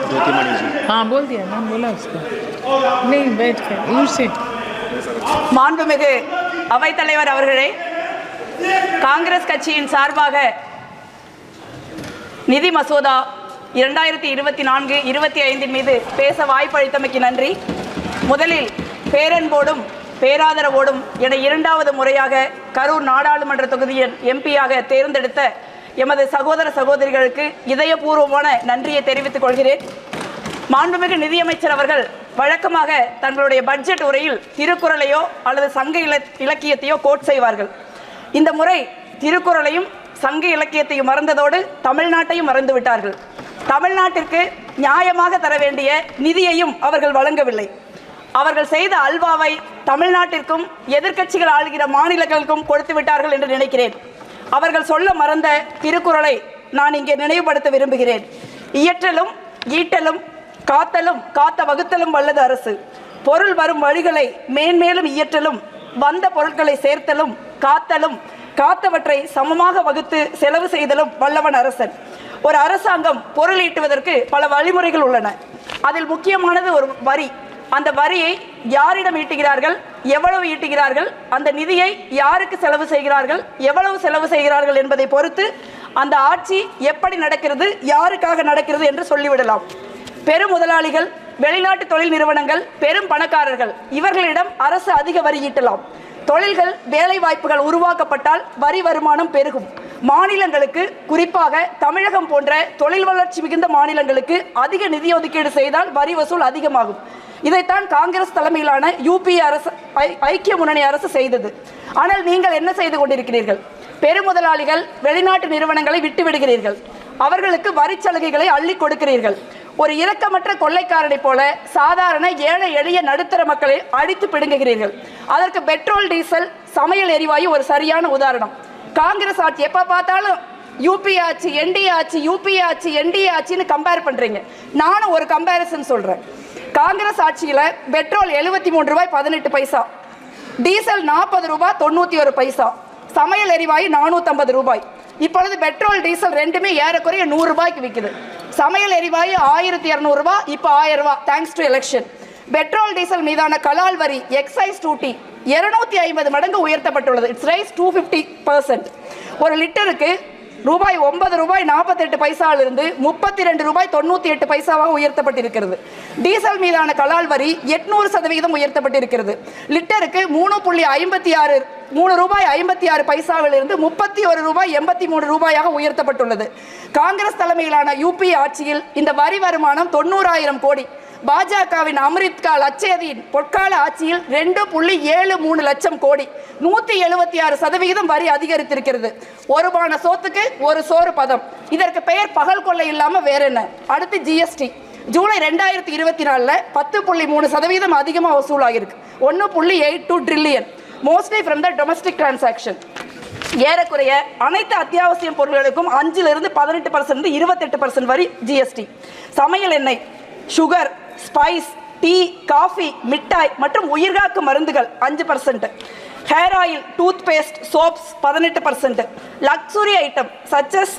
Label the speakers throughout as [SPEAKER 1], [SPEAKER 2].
[SPEAKER 1] ज्योति मणि जी।
[SPEAKER 2] हाँ बोल दिया ना, बोला उसको नहीं बैठ कर यूसे।
[SPEAKER 3] மாண்புமிகு அவைத்தலைவர் அவர்களே, காங்கிரஸ் கட்சியின் சார்பாக நிதி மசோதா 2024-25 மீது பேச வாய்ப்பளித்தமைக்கு நன்றி. முதலில் பேரன்போடும் பேராதரவோடும் என இரண்டாவது முறையாக கரூர் நாடாளுமன்ற தொகுதியின் எம்பியாக தேர்ந்தெடுத்த எமது சகோதர சகோதரிகளுக்கு இதயபூர்வமான நன்றியை தெரிவித்துக் கொள்கிறேன். மாண்புமிகு நிதியமைச்சர் அவர்கள் வழக்கமாக தங்களுடைய பட்ஜெட் உரையில் திருக்குறளையோ அல்லது சங்க இலக்கியத்தையோ கோட் செய்வார்கள். இந்த முறை திருக்குறளையும் சங்க இலக்கியத்தையும் மறந்ததோடு தமிழ்நாட்டையும் மறந்து விட்டார்கள். தமிழ்நாட்டிற்கு நியாயமாக தர வேண்டிய நிதியையும் அவர்கள் வழங்கவில்லை. அவர்கள் செய்த அல்வாவை தமிழ்நாட்டிற்கும் எதிர்க்கட்சிகள் ஆளுகிற மாநிலங்களுக்கும் கொடுத்து விட்டார்கள் என்று நினைக்கிறேன். அவர்கள் சொல்ல மறந்த திருக்குறளை நான் இங்கே நினைவுபடுத்த விரும்புகிறேன். இயற்றலும் ஈட்டலும் காத்தலும் காத்த வகுத்தலும் வல்லது அரசு. பொருள் வரும் வழிகளை மேன்மேலும் இயற்றலும் வந்த பொருட்களை சேர்த்தலும் காத்தலும் காத்தவற்றை சமமாக வகுத்து செலவு செய்தலும் வல்லவன் அரசன். ஒரு அரசாங்கம் பொருள் ஈட்டுவதற்கு பல வழிமுறைகள் உள்ளன. அதில் முக்கியமானது ஒரு வரி. அந்த வரியை யாரிடம் ஈட்டுகிறார்கள், எவ்வளவு ஈட்டுகிறார்கள், அந்த நிதியை யாருக்கு செலவு செய்கிறார்கள், எவ்வளவு செலவு செய்கிறார்கள் என்பதை பொறுத்து அந்த ஆட்சி எப்படி நடக்கிறது, யாருக்காக நடக்கிறது என்று சொல்லிவிடலாம். பெரும் முதலாளிகள், வெளிநாட்டு தொழில் நிறுவனங்கள், பெரும் பணக்காரர்கள், இவர்களிடம் அரசு அதிக வரி ஈட்டலாம். தொழில்கள், வேலை வாய்ப்புகள் உருவாக்கப்பட்டால் வரி வருமானம் பெருகும். மாநிலங்களுக்கு, குறிப்பாக தமிழகம் போன்ற தொழில் வளர்ச்சி மிகுந்த மாநிலங்களுக்கு அதிக நிதி ஒதுக்கீடு செய்தால் வரி வசூல் அதிகமாகும். இதைத்தான் காங்கிரஸ் தலைமையிலான யூபிஏ அரசு, ஐக்கிய முன்னணி அரசு செய்தது. ஆனால் நீங்கள் என்ன செய்து கொண்டிருக்கிறீர்கள்? பெருமுதலாளிகள், வெளிநாட்டு நிறுவனங்களை விட்டு விடுகிறீர்கள். அவர்களுக்கு வரி சலுகைகளை அள்ளி கொடுக்கிறீர்கள். ஒரு இரக்கமற்ற கொள்ளைக்காரனை போல சாதாரண ஏழை எளிய நடுத்தர மக்களை அடித்து பிடுங்குகிறீர்கள். அதற்கு பெட்ரோல், டீசல், சமையல் எரிவாயு ஒரு சரியான உதாரணம். காங்கிரஸ் ஆட்சி எப்ப பார்த்தாலும் யூபிஏ ஆட்சி, என்டிஏ ஆட்சி, யூபிஏ ஆட்சி, என்டிஏ ஆட்சின்னு கம்பேர் பண்றீங்க. நானும் ஒரு கம்பேரிசன் சொல்றேன். காங்கிரஸ் ஆட்சியில் பெட்ரோல் 73 ரூபாய் 18 பைசா, டீசல் 40 ரூபாய் 91 பைசா, சமையல் எரிவாயு 450 ரூபாய். இப்பொழுது பெட்ரோல், டீசல் ரெண்டுமே ஏறக்குறைய 100 ரூபாய்க்கு விற்குது. சமையல் எரிவாயு 1200 ரூபாய், இப்போ 1000 ரூபாய், thanks to election. Petrol diesel மீதான கலால் வரி, எக்ஸைஸ் டியூட்டி 250 மடங்கு உயர்த்தப்பட்டுள்ளது. It's rice 250%. ஒரு லிட்டருக்கு ரூபாய் 9 ரூபாய் 48 பைசாவிலிருந்து 32 ரூபாய் 98 பைசாவாக உயர்த்தப்பட்டிருக்கிறது. டீசல் மீதான கலால் வரி 800% உயர்த்தப்பட்டிருக்கிறது. லிட்டருக்கு 3 ரூபாய் 56 பைசாவிலிருந்து 31 ரூபாய் 83 ரூபாயாக உயர்த்தப்பட்டுள்ளது. காங்கிரஸ் தலைமையிலான யூபிஏ ஆட்சியில் இந்த வரி வருமானம் 90,000 கோடி. பாஜகவின் அமிர்த்கால் அச்சேதியின் பொற்கால ஆட்சியில் 2.73 லட்சம் கோடி, 176% வரி அதிகரித்திருக்கிறது. ஒரு பான சோத்துக்கு ஒரு சோறு பதம். இதற்கு பெயர் பகல் கொள்ளை இல்லாம வேற என்ன? அடுத்து ஜிஎஸ்டி. ஜூலை 2024 10.3% அதிகமாக வசூலாகிருக்கு. 1.82 trillion, mostly from the domestic transaction. ஏறக்குறைய அனைத்து அத்தியாவசிய பொருட்களுக்கும் 5% 18% 28% வரி ஜிஎஸ்டி. சமையல் எண்ணெய், சுகர், ஸ்பைஸ், டீ, காஃபி, மிட்டாய் மற்றும் உயிர்காக்கும் மருந்துகள் 5%, hair oil, toothpaste, soaps 18%, luxury item such as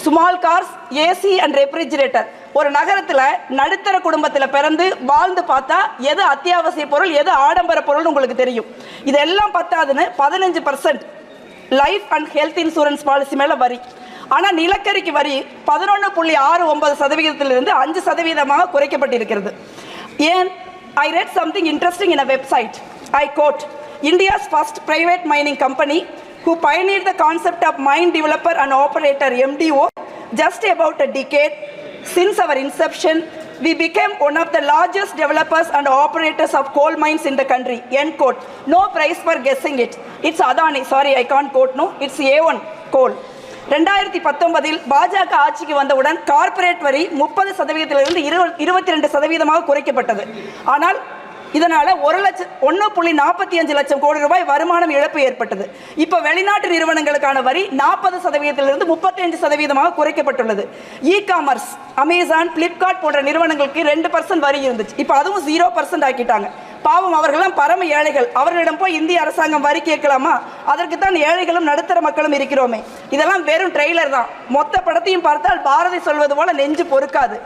[SPEAKER 3] small cars, AC and refrigerator. ஒரு நகரத்தில் நடுத்தர குடும்பத்தில் பிறந்து வாழ்ந்து பார்த்தா எது அத்தியாவசிய பொருள், எது ஆடம்பர பொருள் உங்களுக்கு தெரியும். இதெல்லாம் பத்தாதுன்னு 15% life and health insurance policy மேலே வரி. ஆனால் நிலக்கரிக்கு வரி 11.69%-லிருந்து 5% குறைக்கப்பட்டிருக்கிறது. ஏன்? I read something interesting in a website. I quote, India's first private mining company who pioneered the concept of mine developer and operator MDO just about a decade since our inception, we became one of the largest developers and operators of coal mines in the country. End quote. No prize for guessing it. It's Adani. Sorry, I can't quote. No, it's A1 coal. 2019 பாஜக ஆட்சிக்கு வந்தவுடன் corporate வரி 30%-லிருந்து 22% குறைக்கப்பட்டது. ஆனால் இதனால 1.45 லட்சம் கோடி ரூபாய் வருமானம் இழப்பு ஏற்பட்டது. இப்போ வெளிநாட்டு நிறுவனங்களுக்கான வரி 40%-லிருந்து 35% குறைக்கப்பட்டுள்ளது. இ காமர்ஸ், அமேசான், பிளிப்கார்ட் போன்ற நிறுவனங்களுக்கு 2% வரி இருந்துச்சு. இப்போ அதுவும் 0% ஆக்கிட்டாங்க. பாவம், அவர்களெல்லாம் பரம ஏழைகள். அவர்களிடம் போய் இந்திய அரசாங்கம் வரி கேட்கலாமா? அதற்கு தான் ஏழைகளும் நடுத்தர மக்களும் இருக்கிறோமே. இதெல்லாம் வெறும் ட்ரெய்லர் தான். மொத்த படத்தையும் பார்த்தால் பாரதி சொல்வது போல நெஞ்சு பொறுக்காது.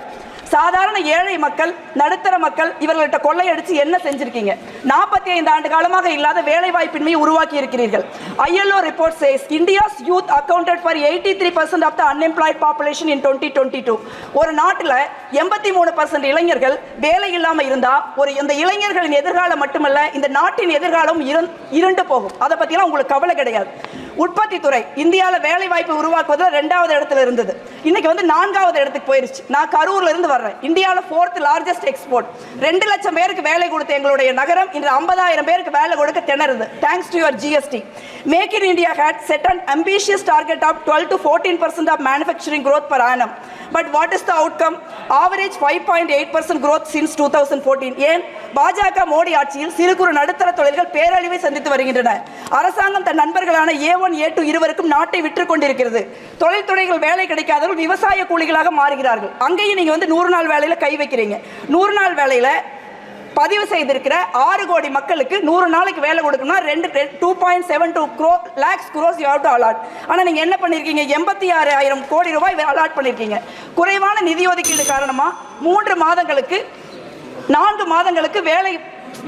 [SPEAKER 3] சாதாரண ஏழை மக்கள், நடுத்தர மக்கள் இவர்கள்ட்ட கொள்ளையடிச்சு என்ன செஞ்சிருக்கீங்க? 45 ஆண்டு காலமாக இல்லாத வேலை வாய்ப்பின்மையை உருவாக்கி இருக்கிறீர்கள். ILO report says India's youth accounted for 83% of the unemployed population in 2022. ஒரு நாட்டில் 83% இளைஞர்கள் வேலை இல்லாம இருந்தா இந்த இளைஞர்களின் எதிர்காலம் மட்டுமல்ல, இந்த நாட்டின் எதிர்காலம் இருண்டு போகும். அதை பத்திலாம் உங்களுக்கு கவலை கிடையாது. உற்பத்தி துறை இந்தியாவில் வேலை வாய்ப்பு உருவாக்குவதில் 2வது இடத்துல இருந்தது. இன்னைக்கு 4வது இடத்துக்கு போயிருச்சு. நான் கரூர்ல இருந்து வர்றேன். இந்தியாவில் 4th largest எக்ஸ்போர்ட். 2 லட்சம் பேருக்கு வேலை கொடுத்த எங்களுடைய நகரம் இன்று 50,000 பேருக்கு வேலை கொடுக்க திணறுது. Thanks to your GST. Make in India had set an ambitious target of 12 to 14% of manufacturing growth per annum. But what is the outcome? Average 5.8% growth since 2014. ஏன்? பாஜக மோடி ஆட்சியில் சிறு குறு நடுத்தர தொழில்கள் பேரழிவை சந்தித்து வருகின்றன. அரசாங்கம் தன் நண்பர்களான A1 A2 இருவருக்கும் நாட்டை விற்று கொண்டிருக்கிறது. தொழில்துறைகள் வேலை கிடைக்காதவர்கள் விவசாய கூலிகளாக மாறுகிறார்கள். அங்கேயும் நீங்க 100 நாள் வேலையில கை வைக்கிறீங்க. 100 நாள் வேலையில பதிவு செய்திருக்கிற 6 கோடி மக்களுக்கு 100 நாளைக்கு வேலை கொடுக்கணும்னா 2.72 lakhs crores you have to allot. ஆனா நீங்க என்ன பண்ணிருக்கீங்க? 86,000 கோடி ரூபாய் அலாட் பண்ணிருக்கீங்க. குறைவான நிதி ஒதுக்கீடு காரணமா 4 மாதங்களுக்கு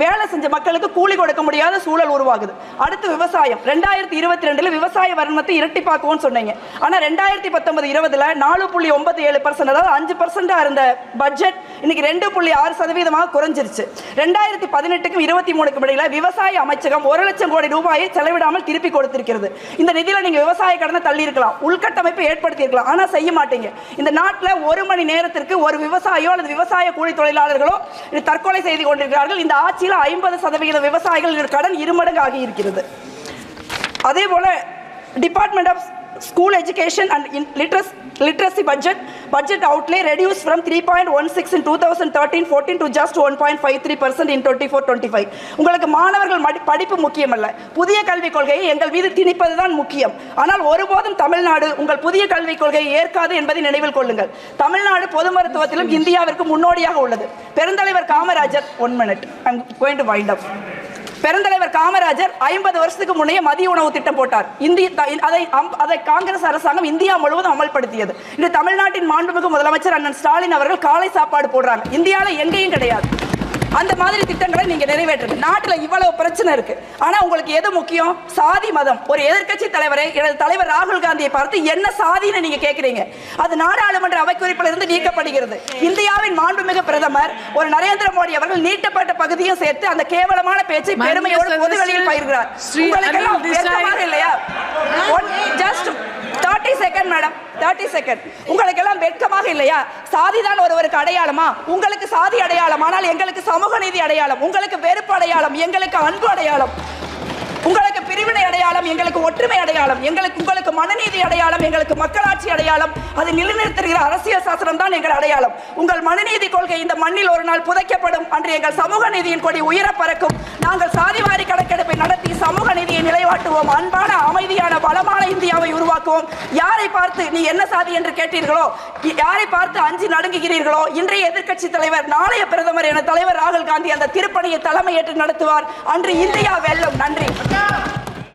[SPEAKER 3] வேலை செஞ்ச மக்களுக்கு கூலி கொடுக்க முடியாத சூழல் உருவாகுது. அடுத்து விவசாயம். 2022 விவசாய வருமானத்தை இரட்டிப்பாக்குவோம்னு சொன்னீங்க. ஆனா 2019-20ல 4.97%, அதாவது 5% இருந்த பட்ஜெட் இன்னைக்கு 2.6% குறைஞ்சிருச்சு. 2018க்கும் 23க்கும் இடையில விவசாய அமைச்சகம் 1 லட்சம் கோடி ரூபாயை செலவிடாமல் திருப்பி கொடுத்திருக்கிறது. இந்த நிதியில நீங்க விவசாய கடனை தள்ளி இருக்கலாம், உள்கட்டமைப்பை ஏற்படுத்தி இருக்கலாம், ஆனா செய்ய மாட்டீங்க. இந்த நாட்டில் 1 மணி நேரத்திற்கு ஒரு விவசாயியோ அல்லது விவசாய கூலி தொழிலாளர்களோ தற்கொலை செய்து கொண்டிருக்கிறார்கள். இந்த ஆட்சியில் 50% விவசாயிகள் கடன் 2 மடங்கு ஆகி இருக்கிறது. அதே போல department of school education and literacy budget outlay reduced from 3.16 in 2013-14 to just 1.53% in 24-25. உங்களுக்கு மாணவர்கள் படிப்பு முக்கியமல்ல, புதிய கல்விக் கொள்கையை எங்கள் மீது திணிப்பதுதான் முக்கியம். ஆனால் ஒருபோதும் தமிழ்நாடு உங்கள் புதிய கல்விக் கொள்கையை ஏற்காது என்பதை நினைவில் கொள்ளுங்கள். தமிழ்நாடு பொது மருத்துவத்திலும் இந்தியாவிற்கு முன்னோடியாக உள்ளது. பெருந்தலைவர் Kamarajar, 1 minute, I'm going to wind up. பெருந்தலைவர் காமராஜர் 50 வருஷத்துக்கு முன்னே மதிய உணவு திட்டம் போட்டார். அதை காங்கிரஸ் அரசாங்கம் இந்தியா முழுவதும் அமல்படுத்தியது. இன்று தமிழ்நாட்டின் மாண்புமிகு முதலமைச்சர் அண்ணன் ஸ்டாலின் அவர்கள் காலை சாப்பாடு போடுறாங்க. இந்தியாவில் எங்கேயும் கிடையாது. அந்த மாதிரி திட்டங்களை நீங்க நிறைவேற்றுங்க. நாட்டில் இவ்வளவு பிரச்சனை இருக்கு, ஆனா உங்களுக்கு எது முக்கியம்? சாதி மதம். ஒரு எதிர்க்கட்சி தலைவரை, எனது தலைவர் ராகுல் காந்தியை பார்த்து என்ன சாதின்னு நீங்க கேட்கிறீங்க. அது நாடாளுமன்ற அவைக்குறிப்பில் இருந்து நீக்கப்படுகிறது. இந்தியாவின் மாண்புமிகு பிரதமர் ஒரு நரேந்திர மோடி அவர்கள் நீட்டப்பட்ட பகுதியும் சேர்த்து அந்த கேவலமான பேச்சை பெருமையோடு பொதுவெளியில் பயிர்கிறார். உங்களுக்கு எல்லாம் வெட்கமாக இல்லையா? Just 30 second madam, 30 second. உங்களுக்கு எல்லாம் வெட்கமாக இல்லையா? சாதிதான் ஒருவருக்கு அடையாளமா? உங்களுக்கு சாதி அடையாளம், ஆனால் எங்களுக்கு சமூக நீதி அடையாளம். உங்களுக்கு வெறுப்பு அடையாளம், எங்களுக்கு அன்பு அடையாளம். உங்களுக்கு பிரிவினை அடையாளம், எங்களுக்கு ஒற்றுமை அடையாளம். உங்களுக்கு மனநீதி அடையாளம், எங்களுக்கு மக்களாட்சி அடையாளம். அது நிலைநிறுத்துகிற அரசியல் சாசனம் தான் எங்கள் அடையாளம். உங்கள் மனநீதி கொள்கை இந்த மண்ணில் ஒரு நாள் புதைக்கப்படும். அன்று எங்கள் சமூக நீதியின் கொடி உயர பறக்கும். நாங்கள் சாதிவாரி கணக்கெடுப்பை நடத்தி சமூக நீதியை நிலைவாட்டுவோம். அன்பான, அமைதியான, வளமான இந்தியாவை உருவாக்குவோம். யாரை பார்த்து நீ என்ன சாதி என்று கேட்டீர்களோ, யாரை பார்த்து அஞ்சு நடுங்குகிறீர்களோ, இன்றைய எதிர்க்கட்சி தலைவர், நாளைய பிரதமர் என தலைவர் ராகுல் காந்தி அந்த திருப்பணியை தலைமையேற்று நடத்துவார். அன்று இந்தியா வெல்லும். நன்றி.